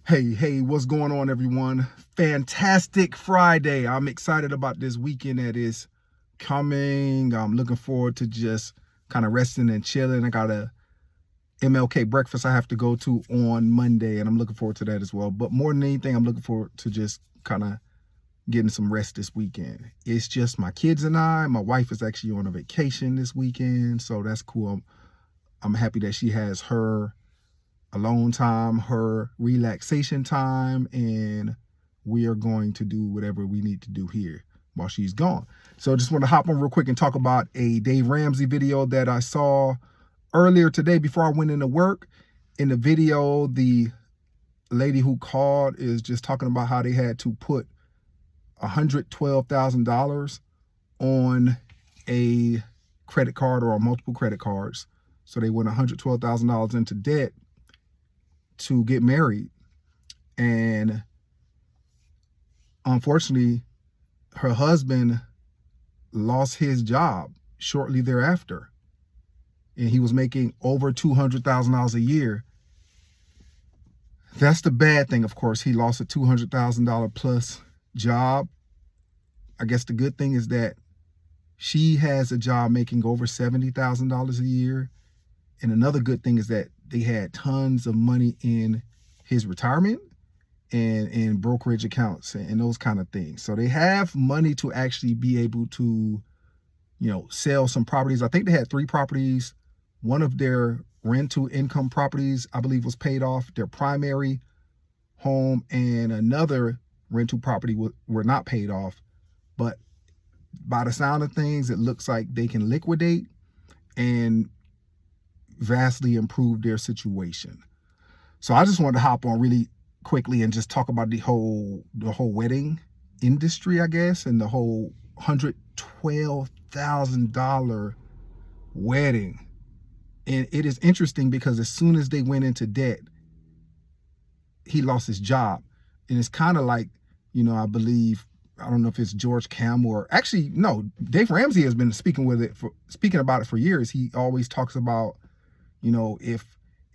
Hey, what's going on, everyone? Fantastic Friday. I'm excited about this weekend that is coming. I'm looking forward to just kind of resting and chilling. I got a MLK breakfast I have to go to on Monday, and I'm looking forward to that as well. But more than anything, I'm looking forward to just kind of getting some rest this weekend. It's just my kids and I. My wife is actually on a vacation this weekend, so that's cool. I'm happy that she has her alone time, her relaxation time, and we are going to do whatever we need to do here while she's gone. So I just want to hop on real quick and talk about a Dave Ramsey video that I saw earlier today before I went into work. In the video, the lady who called is just talking about how they had to put $112,000 on a credit card or on multiple credit cards. So they went $112,000 into debt to get married, and unfortunately her husband lost his job shortly thereafter, and he was making over $200,000 a year. That's the bad thing. Of course, he lost a $200,000 plus job. I guess the good thing is that she has a job making over $70,000 a year, and another good thing is that they had tons of money in his retirement and in brokerage accounts and those kind of things. So they have money to actually be able to, sell some properties. I think they had 3 properties. One of their rental income properties, I believe, was paid off. Their primary home and another rental property were not paid off. But by the sound of things, it looks like they can liquidate and vastly improve their situation. So I just wanted to hop on really quickly and just talk about the whole wedding industry, I guess, and the whole $112,000 wedding. And it is interesting because as soon as they went into debt, he lost his job. And it's kind of like, I believe, I don't know if it's George Campbell or actually, no, Dave Ramsey has been speaking about it for years. He always talks about,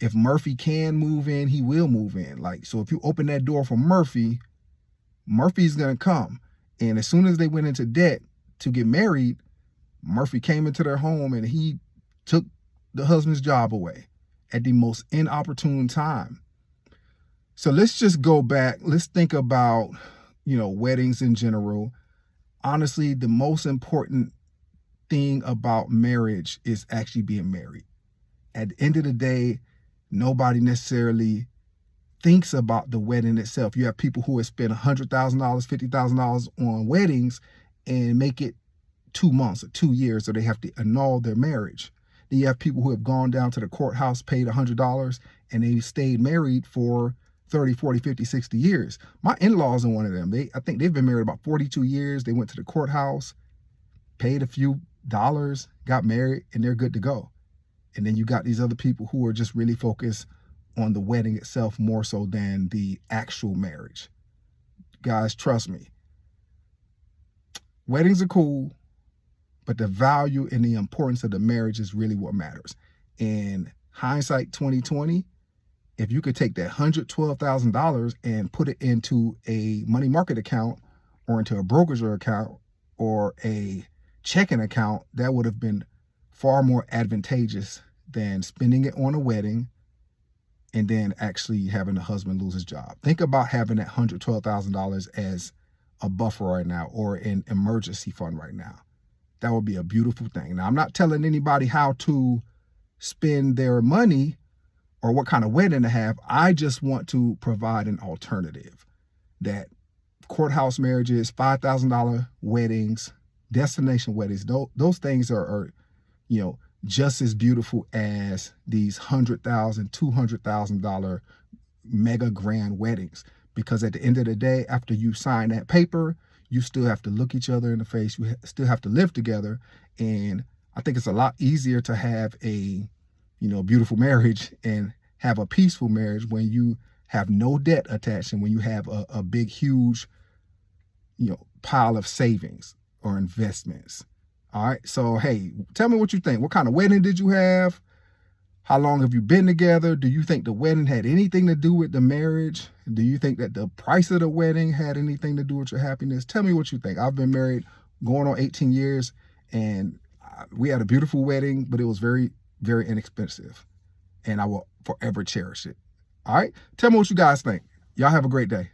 if Murphy can move in, he will move in. Like, so if you open that door for Murphy, Murphy's going to come. And as soon as they went into debt to get married, Murphy came into their home and he took the husband's job away at the most inopportune time. So let's just go back. Let's think about, weddings in general. Honestly, the most important thing about marriage is actually being married. At the end of the day, nobody necessarily thinks about the wedding itself. You have people who have spent $100,000, $50,000 on weddings and make it 2 months or 2 years, or they have to annul their marriage. Then you have people who have gone down to the courthouse, paid $100, and they stayed married for 30, 40, 50, 60 years. My in-laws are one of them. I think they've been married about 42 years. They went to the courthouse, paid a few dollars, got married, and they're good to go. And then you got these other people who are just really focused on the wedding itself more so than the actual marriage. Guys, trust me. Weddings are cool, but the value and the importance of the marriage is really what matters. In hindsight 2020, if you could take that $112,000 and put it into a money market account or into a brokerage account or a checking account, that would have been far more advantageous than spending it on a wedding and then actually having the husband lose his job. Think about having that $112,000 as a buffer right now or an emergency fund right now. That would be a beautiful thing. Now, I'm not telling anybody how to spend their money or what kind of wedding to have. I just want to provide an alternative. That courthouse marriages, $5,000 weddings, destination weddings, those things are just as beautiful as these $100,000, $200,000 mega grand weddings. Because at the end of the day, after you sign that paper, you still have to look each other in the face. You still have to live together. And I think it's a lot easier to have a, beautiful marriage and have a peaceful marriage when you have no debt attached and when you have a big, huge, pile of savings or investments. All right. So, hey, tell me what you think. What kind of wedding did you have? How long have you been together? Do you think the wedding had anything to do with the marriage? Do you think that the price of the wedding had anything to do with your happiness? Tell me what you think. I've been married going on 18 years, and we had a beautiful wedding, but it was very, very inexpensive, and I will forever cherish it. All right? Tell me what you guys think. Y'all have a great day.